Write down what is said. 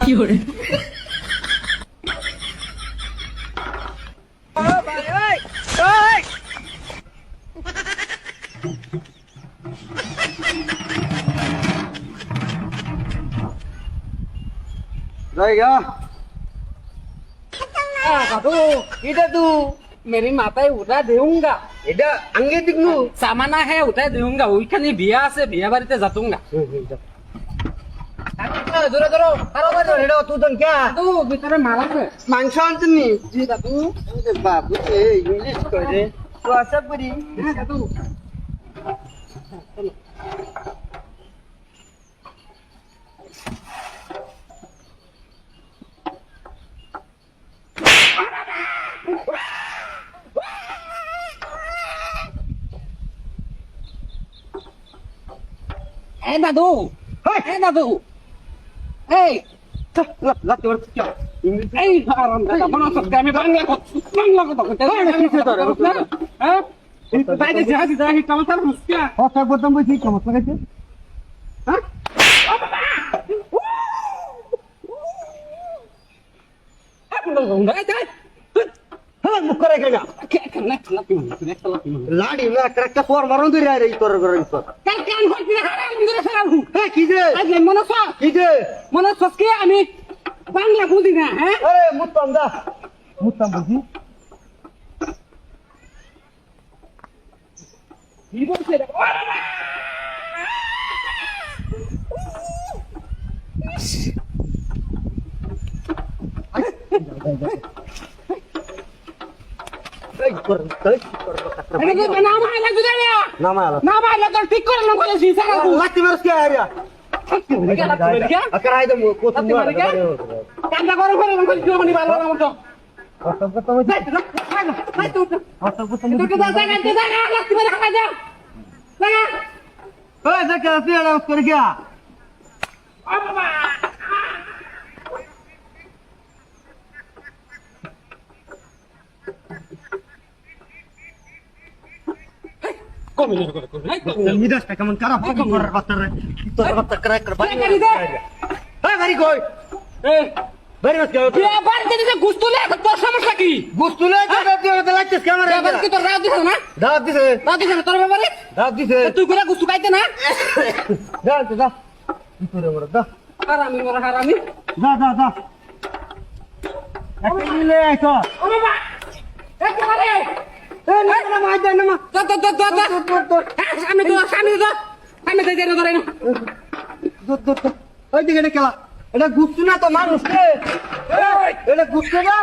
fiore, जाएगा काकू इधर तू मेरी माता उठा देऊंगा इधर अंगे दिखू सामाना है उठा देऊंगा ওইখানে বিয়া আছে বিয়া বাড়িতে যাতুঙ্গা ধরো ধরো আরো বাজো হেডো তুই তো क्या তো ভিতরে মাল আছে মাংস আনতনি জি দাদু বাবু এ ইংলিশ করে তো আশা করি হ্যাঁ দাদু এই দাদু এই দাদু এই লাত তোর কি ইংলিশ এই আরাম দাদা বনা সবকে আমি বাংলা কথা কইতে হ্যাঁ এই বাইরে জাহাজ জাহাজ টমাটার মুসকিয়া কথা বলতাম বই ঠিক সমস্যা গেছে হ্যাঁ হ্যাঁ মুখ করে কেনা লাড়ি না একটা পর মারন ধরে রে তোর ঘরে তোর হ্যাঁ কি যে কি যে আমি বাংলা বুঝি না হ্যাঁ আরে মুত্তাম দা মুত্তাম বুঝি কি বলছে রে? এই কর তাই কর এটা তো নাম আইলা গুজারিয়া না মালা নাম আইলা তো ঠিক করে না বলেছি সারা লাতি মারস কে আরিয়া আকার আইদম কোথা কান্দা করে করে না কিছু মানে ভালো না মতো অসব কথা হইছে ভাই তুই অসব কথা তুই তো দাদা কান্দে দাদা লাগতে পারে খাওয়া যা লাগা ওই দেখা পেড়া করে গিয়া ও বাবা কমিয়ে করে নিদাস কেমন খারাপ কি করার বাচ্চারে তোর বাচ্চা করে করে ভাই হ্যাঁ ভেরি গুড এই ভেরি মাচ গাও তুই আবার যদি গুস্তুলে তোর সমস্যা কি গুস্তুলে তো তুই তো লাগছিস ক্যামেরা এবার কি তোর রাত দিছ না দাব দিছে রাত দিছ না তোর ব্যাপারে দাব দিছে তুই করে গুস্তু খাইতে না দা দা তোরে মর দা হারামি মরা হারামি দা দা দা একটা মিলে আইছো ও বাবা একেবারে এ না না মাই দে না মা তো সামনে তো সামনে যাই না ধরে না দূর ওই দিকে খেলা এটা গুস্তু না তো মানুষ রে এটা গুস্তু না